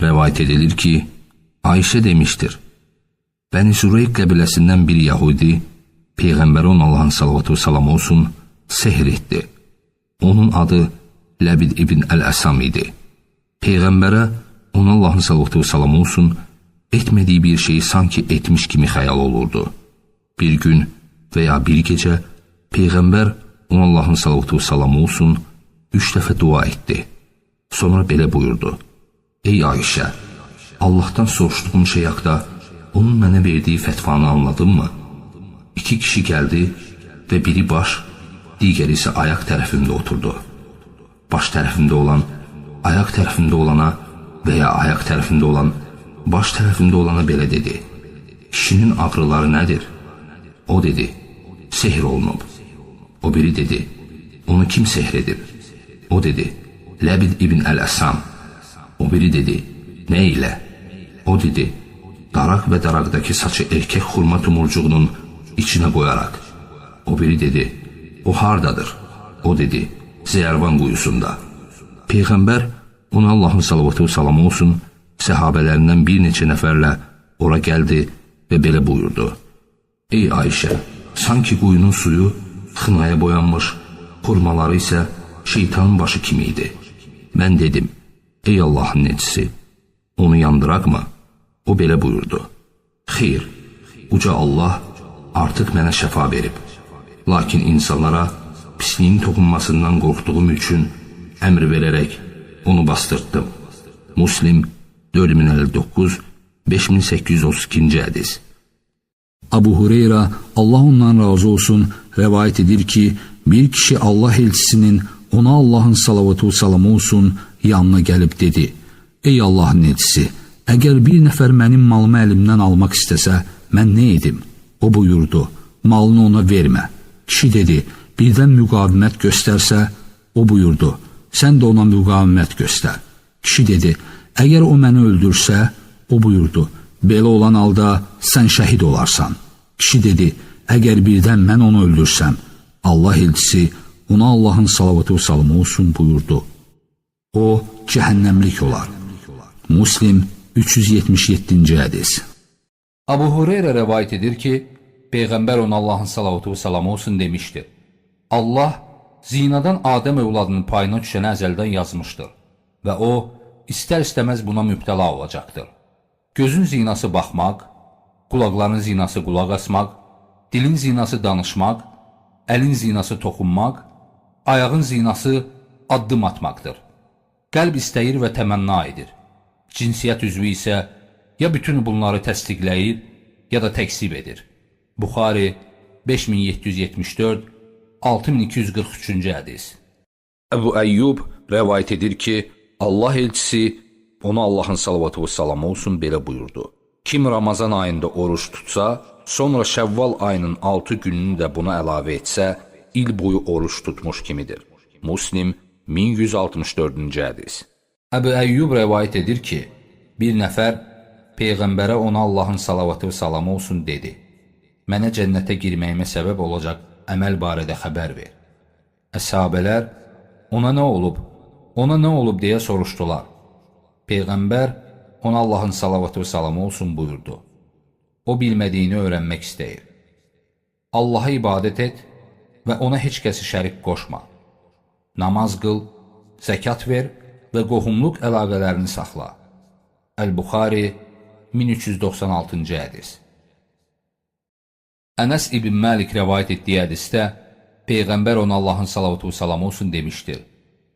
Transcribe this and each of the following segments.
Rəvayət edilir ki, Ayşə demişdir: Bəni Zureyq qəbiləsindən bir Yahudi Peyğəmbərə Allahın salavatü və salamı olsun sehr etdi. Onun adı Ləbid ibn Əl-Əsam idi. Peyğəmbərə Allahın salavatü və salamı olsun etmədiyi bir şeyi sanki etmiş kimi xəyal olurdu. Bir gün və ya bir gecə Peyğəmbər Allahın salavatü və salamı olsun 3 dəfə dua etdi. Sonra belə buyurdu: Ey Ayşə, Allahdan soruşduğum şey haqda onun mənə verdiyi fətvanı anladın mı? 2 kişi gəldi və biri baş, digəri isə ayaq tərəfimdə oturdu. Baş tərəfimdə olan ayaq tərəfimdə olana və ya ayaq tərəfimdə olan baş tərəfimdə olana belə dedi: Kişinin ağrıları nədir? O dedi: Sehr olunub. O biri dedi: Onu kim sehr edib? O dedi: Ləbid ibn Əl-Əsam. O biri dedi: Nə ilə? O dedi: Daraq və daraqdakı saçı erkək xurma tumurcuğunun içinə qoyaraq. O biri dedi: O hardadır? O dedi: Zeyərvan quyusunda. Peyğəmbər ona Allahın salavatü və salamı olsun səhabələrindən bir neçə nəfərlə ora gəldi və belə buyurdu: Ey Ayşə, sanki quyunun suyu xınaya boyanmış, xurmaları isə şeytanın başı kimi idi. Mən dedim: Ey Allahın necisi, onu yandıraq mı? O belə buyurdu: Xeyr, uca Allah artıq mənə şəfa verib. Lakin insanlara pisliyin toxunmasından qorxduğum üçün əmr verərək onu bastırdım. Muslim 4059 5832-ci hədis. Abu Hureyra, Allah ondan razı olsun, rəvayət edir ki, bir kişi Allah elçisinin ona Allahın salavatü və salamı olsun yanına gəlib dedi: Ey Allahın elçisi, əgər bir nəfər mənim malımı əlimdən almaq istəsə, mən nə edim? O buyurdu: Malını ona vermə. Kişi dedi: Birdən müqavimət göstərsə? O buyurdu: Sən də ona müqavimət göstər. Kişi dedi: Əgər o məni öldürsə? O buyurdu: Belə olan halda sən şəhid olarsan. Kişi dedi: Əgər birdən mən onu öldürsəm? Allah elçisi ona Allahın salavatü və salamı olsun buyurdu: O cəhənnəmlik olar. Muslim 377-ci hədis. Abu Hureyra rəvayət edir ki, Peyğəmbər ona Allahın salavatü və salamı olsun demişdir: Allah zinadan Adəm övladının payına düşəni əzəldən yazmışdır və o istər-istəməz buna mübtəla olacaqdır. Gözün zinası baxmaq, qulaqların zinası qulaq asmaq, dilin zinası danışmaq, əlin zinası toxunmaq, ayağın zinası addım atmaqdır. Qəlb istəyir və təmənna edir. Cinsiyyət üzvü isə ya bütün bunları təsdiqləyir, ya da təksib edir. Buxari 5774 6243-cü hədis. Əbu Əyyub rəvayət edir ki, Allah elçisi ona Allahın salavatü və salamı olsun belə buyurdu: Kim Ramazan ayında oruç tutsa, sonra Şəvval ayının 6 gününü də buna əlavə etsə, il boyu oruç tutmuş kimidir. Muslim 1164-cü hədis. Əbu Əyyub rəvayət edir ki, bir nəfər Peyğəmbərə ona Allahın salavatı və salamı olsun dedi: Mənə cənnətə girməyimə səbəb olacaq əməl barədə xəbər ver. Əshabələr ona nə olub deyə soruşdular. Peyğəmbər ona Allahın salavatı və salamı olsun buyurdu: O bilmədiyini öyrənmək istəyir. Allaha ibadət et və ona heç kəsi şərik qoşma. Namaz qıl, zəkat ver və qohumluq əlaqələrini saxla. Əl-Buxari 1396-cı hədis. Ənəs ibn Məlik rəvayət etdiyi hədisdə Peyğəmbər ona Allahın salavatü və salamı olsun demişdir: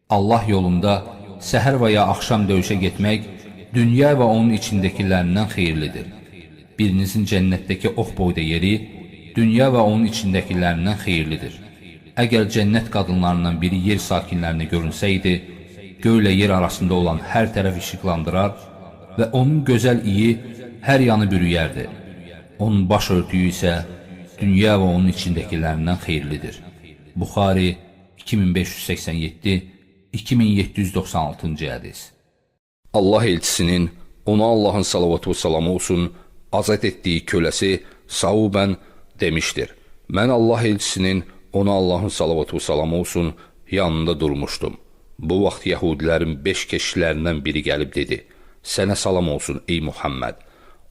Allah yolunda səhər və ya axşam döyüşə getmək dünya və onun içindəkilərindən xeyirlidir. Birinizin cənnətdəki ox boyda yeri dünya və onun içindəkilərindən xeyirlidir. Əgər cənnət qadınlarından biri yer sakinlərinə görünsəydi, göylə yer arasında olan hər tərəf işıqlandırar və onun gözəl iyi hər yanı bürüyərdi. Onun baş örtüyü isə dünya və onun içindəkilərindən xeyirlidir. Buxari 2587-2796-cı hədis. Allah elçisinin ona Allahın salavatü və salamı olsun azad etdiyi köləsi Saubən demişdir: Mən Allah elçisinin ona Allahın salavatü və salamı olsun yanında durmuşdum. Bu vaxt yəhudilərin 5 keşişlərindən biri gəlib dedi: sənə salam olsun ey Muhammed.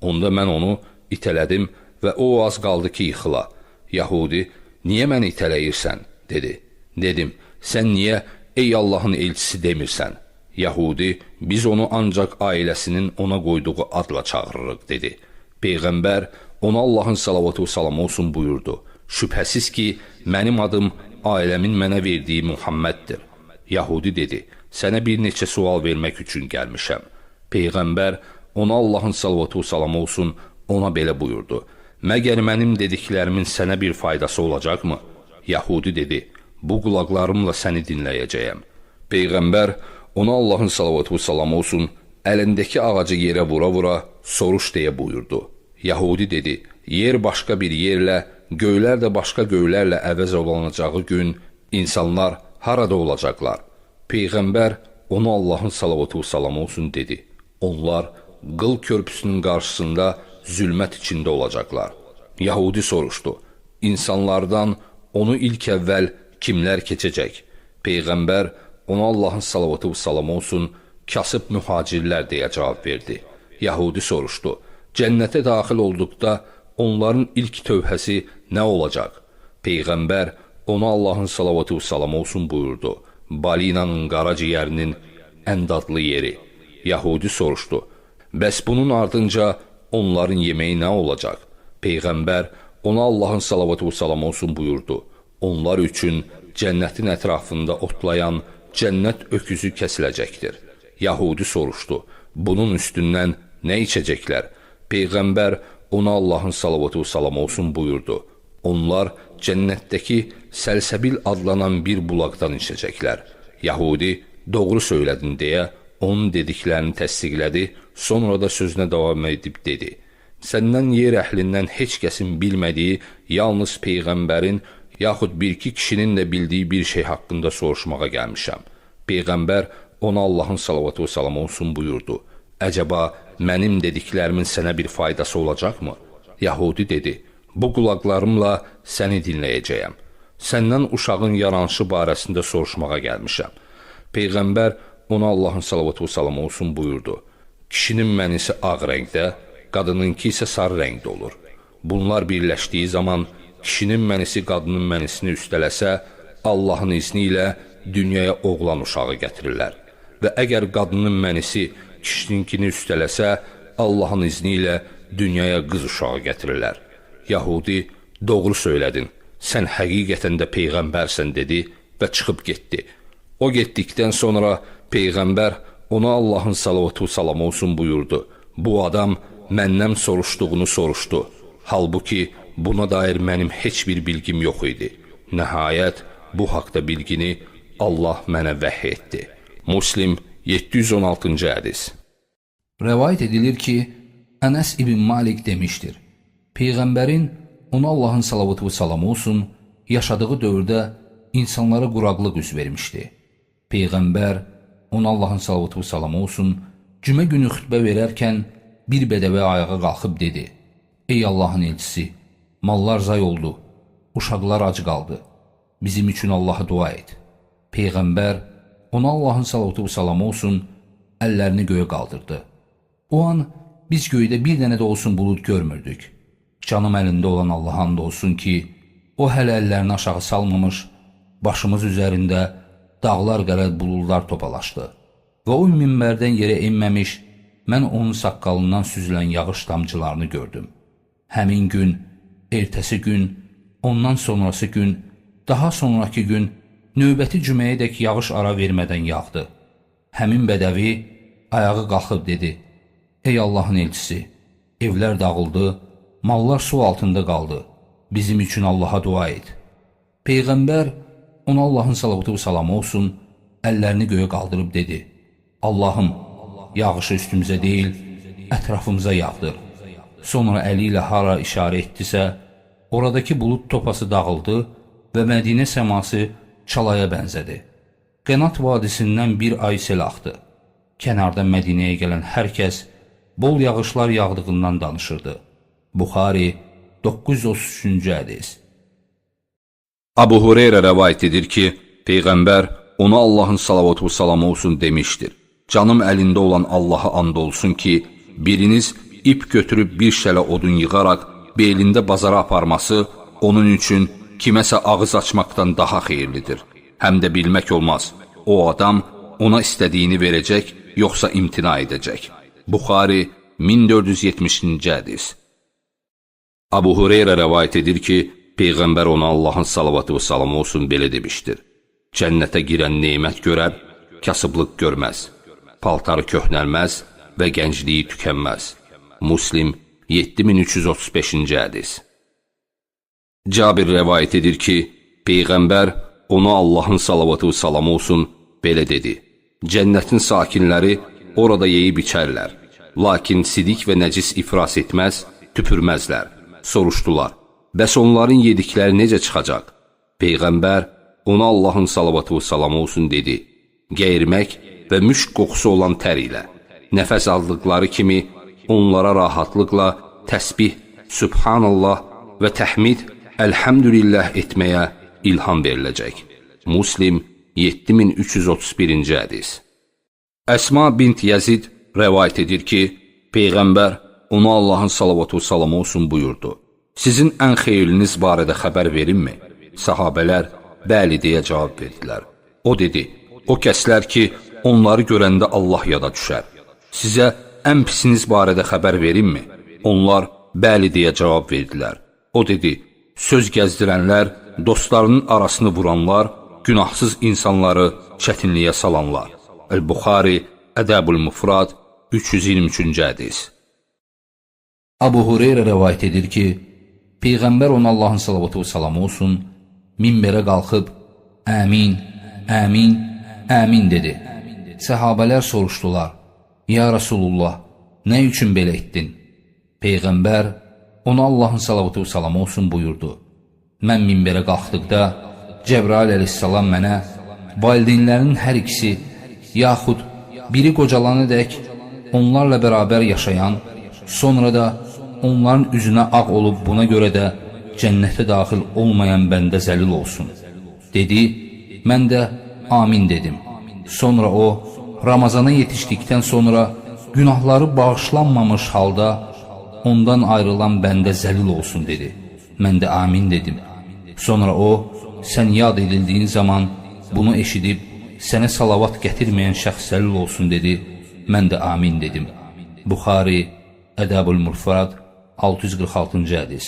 Onda mən onu itələdim və o az qaldı ki, yıxıla. Yahudi, niyə məni itələyirsən, dedi. Dedim, sən niyə ey Allahın elçisi demirsən? Yahudi, biz onu ancaq ailəsinin ona qoyduğu adla çağırırıq, dedi. Peyğəmbər ona Allahın salavatı və salamı olsun buyurdu. Şübhəsiz ki, mənim adım ailəmin mənə verdiyi Muhammeddir. Yahudi dedi, sənə bir neçə sual vermək üçün gəlmişəm. Peyğəmbər ona Allahın salavatı və salamı olsun ona belə buyurdu. Məgər mənim dediklərimin sənə bir faydası olacaqmı? Yahudi dedi, bu qulaqlarımla səni dinləyəcəyəm. Peyğəmbər ona Allahın salavatı və salamı olsun əlindəki ağacı yerə vura-vura soruş deyə buyurdu. Yahudi dedi, yer başqa bir yerlə, göylər də başqa göylərlə əvəz olunacağı gün insanlar harada olacaqlar? Peyğəmbər ona Allahın salavatı və salamı olsun dedi. Onlar qıl körpüsünün qarşısında zülmət içində olacaqlar. Yahudi soruşdu, insanlardan onu ilk əvvəl kimlər keçəcək? Peyğəmbər ona Allahın salavatı və salamı olsun kasıb mühacirlər deyə cavab verdi. Yahudi soruşdu, cənnətə daxil olduqda onların ilk tövhəsi nə olacaq? Peyğəmbər ona Allahın salavatı və salamı olsun buyurdu. Balinanın qaraciyərinin ən dadlı yeri. Yahudi soruşdu, bəs bunun ardınca onların yeməyi nə olacaq? Peyğəmbər ona Allahın salavatı və salamı olsun buyurdu. Onlar üçün cənnətin ətrafında otlayan cənnət öküzü kəsiləcəkdir. Yahudi soruşdu, bunun üstündən nə içəcəklər? Peyğəmbər ona Allahın salavatı və salamı olsun buyurdu. Onlar cənnətdəki Səlsəbil adlanan bir bulaqdan içəcəklər. Yahudi, doğru söylədin deyə onun dediklərini təsdiqlədi, sonra da sözünə davam edib dedi. Səndən yer əhlindən heç kəsin bilmədiyi, yalnız Peyğəmbərin, yaxud bir-iki kişinin də bildiyi bir şey haqqında soruşmağa gəlmişəm. Peyğəmbər ona Allahın salavatı və salamı olsun buyurdu. Əcəba, mənim dediklərimin sənə bir faydası olacaqmı? Yahudi dedi, bu qulaqlarımla səni dinləyəcəyəm. Səndən uşağın yaranışı barəsində soruşmağa gəlmişəm. Peyğəmbər ona Allahın salavatı və salamı olsun buyurdu. Kişinin mənisi ağ rəngdə, qadınınki isə sarı rəngdə olur. Bunlar birləşdiyi zaman kişinin mənisi qadının mənisini üstələsə, Allahın izni ilə dünyaya oğlan uşağı gətirirlər. Və əgər qadının mənisi kişininkini üstələsə, Allahın izni ilə dünyaya qız uşağı gətirirlər. Yahudi, doğru söylədin, sən həqiqətən də Peyğəmbərsən dedi və çıxıb getdi. O getdikdən sonra Peyğəmbər ona Allahın salavatı və salamı olsun buyurdu. Bu adam məndən soruşduğunu soruşdu. Halbuki buna dair mənim heç bir bilgim yox idi. Nəhayət bu haqda bilgini Allah mənə vəhy etdi. Muslim 716-cı hədis. Rəvayət edilir ki, Ənəs ibn Malik demişdir. Peyğəmbərin ona Allahın salavatı və salamı olsun yaşadığı dövrdə insanlara quraqlıq üz vermişdi. Peyğəmbər ona Allahın salavatı və salamı olsun cümə günü xütbə verərkən bir bədəvə ayağa qalxıb dedi: Ey Allahın elçisi, mallar zay oldu, uşaqlar ac qaldı. Bizim üçün Allaha dua et. Peyğəmbər ona Allahın salavatı və salamı olsun əllərini göyə qaldırdı. O an biz göydə bir dənə də olsun bulud görmürdük. Canım əlində olan Allaha and olsun ki, o hələ əllərini aşağı salmamış, başımız üzərində dağlar qədər buludlar topalaşdı. Və o minbərdən yerə enməmiş, mən onun saqqalından süzülən yağış damcılarını gördüm. Həmin gün, ertəsi gün, ondan sonrası gün, daha sonraki gün, növbəti cüməyədək yağış ara vermədən yağdı. Həmin bədəvi ayağı qalxıb dedi: Ey Allahın elçisi, evlər dağıldı, mallar su altında qaldı. Bizim üçün Allaha dua et. Peyğəmbər ona Allahın salavatı və salamı olsun əllərini göyə qaldırıb dedi: Allahım, yağışı üstümüzə deyil, ətrafımıza yağdır. Sonra əli ilə hara işarə etdisə, oradakı bulud topası dağıldı və Mədinə səması çalaya bənzədi. Qənat vadisindən bir ay sel axdı. Kənardan Mədinəyə gələn hər kəs bol yağışlar yağdığından danışırdı. Buxari 933-cü hədis. Abu Hureyra rəvayət edir ki, Peyğəmbər ona Allahın salavatı və salamı olsun demişdir. canım əlində olan Allaha and olsun ki, biriniz ip götürüb bir şələ odun yığaraq belində bazara aparması onun üçün kiməsə ağız açmaqdan daha xeyirlidir. Həm də bilmək olmaz, o adam ona istədiyini verəcək, yoxsa imtina edəcək. Buxari 1470-ci hədis. Abu Hureyra rəvayət edir ki, Peyğəmbər ona Allahın salavatı və salamı olsun belə demişdir. Cənnətə girən nemət görər, kasıblıq görməz, paltarı köhnəlməz və gəncliyi tükənməz. Muslim 7335-ci hədis. Cabir rəvayət edir ki, Peyğəmbər ona Allahın salavatı və salamı olsun belə dedi. Cənnətin sakinləri orada yeyib içərlər, lakin sidik və nəcis ifras etməz, tüpürməzlər. Soruşdular, bəs onların yedikləri necə çıxacaq? Peyğəmbər ona Allahın salavatı və salamı olsun dedi. Gəyirmək və müşk qoxusu olan tər ilə, nəfəs aldıqları kimi onlara rahatlıqla təsbih, Subhanallah və təhmid, Elhamdülillah etməyə ilham veriləcək. Muslim 7331-ci hədis. Əsma bint Yazid rəvayət edir ki, Peyğəmbər ona Allahın salavatı və salamı olsun buyurdu. Sizin ən xeyirliniz barədə xəbər verinmi? Sahabələr, bəli deyə cavab verdilər. O dedi, o kəslər ki, onları görəndə Allah yada düşər. Sizə ən pisiniz barədə xəbər verinmi? Onlar, bəli deyə cavab verdilər. O dedi, söz gəzdirənlər, dostlarının arasını vuranlar, günahsız insanları çətinliyə salanlar. El-Buxari, Ədəbül-Mufrad, 323-cü hədis. Abu Hureyra rəvayət edir ki, Peyğəmbər ona Allahın salavatı və salamı olsun, minbərə qalxıb, əmin, əmin, əmin dedi. Səhabələr soruşdular, ya Rasulullah, nə üçün belə etdin? Peyğəmbər ona Allahın salavatı və salamı olsun buyurdu. Mən minbərə qalxdıqda, Cəbrail əleyhissalam mənə, valideynlərin hər ikisi, yaxud biri qocalana dək, onlarla bərabər yaşayan, sonra da onların üzünə ağ olub buna görə də cənnətə daxil olmayan bəndə zəlil olsun. Dedi, mən də amin dedim. Sonra o, Ramazana yetişdikdən sonra günahları bağışlanmamış halda ondan ayrılan bəndə zəlil olsun dedi. Mən də amin dedim. Sonra o, sən yad edildiyin zaman bunu eşidib, sənə salavat gətirməyən şəxs zəlil olsun dedi. Mən də amin dedim. Buxari, Ədəbül-Mufrad, 646-cı hədis.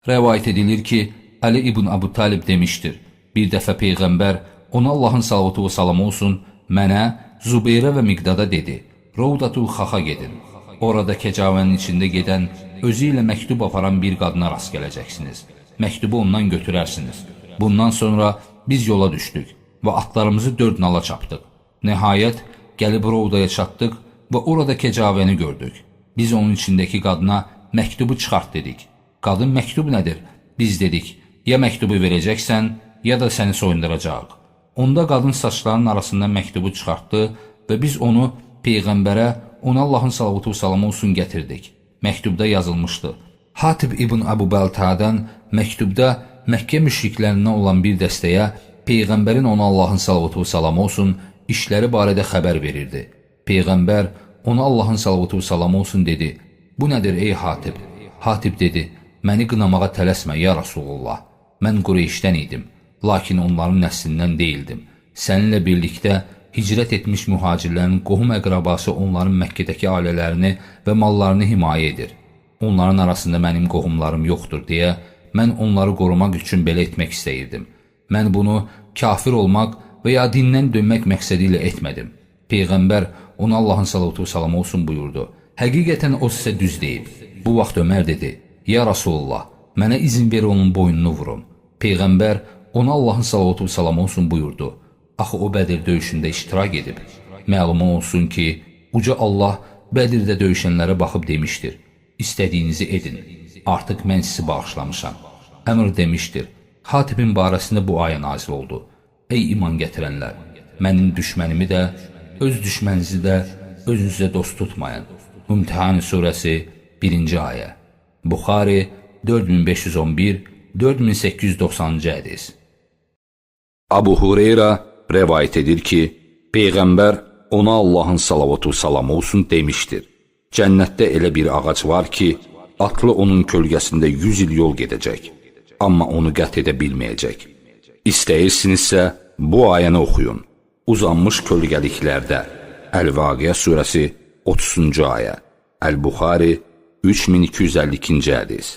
Rəvayət edilir ki, Əli ibn Əbu Talib demişdir. Bir dəfə Peyğəmbər ona Allahın salavatı və salamı olsun, mənə, Zübeyrə və Miqdada dedi, Rovdatul Xaxa gedin. Orada kəcavənin içində gedən, özü ilə məktub aparan bir qadına rast gələcəksiniz. Məktubu ondan götürərsiniz. Bundan sonra biz yola düşdük və atlarımızı 4 nala çapdıq. Nəhayət, gəlib Rovdaya çatdıq və orada kəcavəni gördük. Biz onun içindəki qadına məktubu çıxart dedik. Qadın, məktub nədir? Biz dedik, ya məktubu verəcəksən, ya da səni soyunduracaq. Onda qadın saçlarının arasından məktubu çıxartdı və biz onu Peyğəmbərə, ona Allahın salavatı və salamı olsun gətirdik. Məktubda yazılmışdı. Hatib ibn Əbu Bəltadən məktubda Məkkə müşriklərindən olan bir dəstəyə Peyğəmbərin ona Allahın salavatı və salamı olsun işləri barədə xəbər verirdi. Peyğəmbər ona Allahın salavatı və salamı olsun dedi. Bu nədir ey Hatib? Hatib dedi, məni qınamağa tələsmə ya Rasulullah. Mən Qureyşdən idim, lakin onların nəslindən deyildim. Səninlə birlikdə hicrət etmiş mühacirlərin qohum əqrabası onların Məkkədəki ailələrini və mallarını himayə edir. Onların arasında mənim qohumlarım yoxdur deyə mən onları qorumaq üçün belə etmək istəyirdim. Mən bunu kafir olmaq və ya dindən dönmək məqsədi ilə etmədim. Peyğəmbər ona Allahın salavatı və salamı olsun buyurdu. Həqiqətən o sizə düz deyib. Bu vaxt Ömər dedi, ya Rasulullah, mənə izin ver onun boynunu vurum. Peyğəmbər ona Allahın salavatı və salamı olsun buyurdu. Axı o Bədir döyüşündə iştirak edib. Məlum olsun ki, uca Allah Bədirdə döyüşənlərə baxıb demişdir, İstədiyinizi edin, artıq mən sizi bağışlamışam. Əmr demişdir, Hatibin barəsində bu ayə nazil oldu. Ey iman gətirənlər, mənim düşmənimi də, öz düşməninizi də özünüzə dost tutmayın. Mümtəhan surəsi 1-ci ayə. Buxari 4511, 4890-cı hədis. Abu Hureyra rəvayət edir ki, Peyğəmbər ona Allahın salavatu salamı olsun demişdir. Cənnətdə elə bir ağac var ki, atlı onun kölgəsində 100 il yol gedəcək, amma onu qət edə bilməyəcək. İstəyirsinizsə, bu ayəni oxuyun. Uzanmış kölgəliklərdə. Əl-Vaqiə surəsi 30-cu ayə. Əl-Buxari 3252-ci hədis.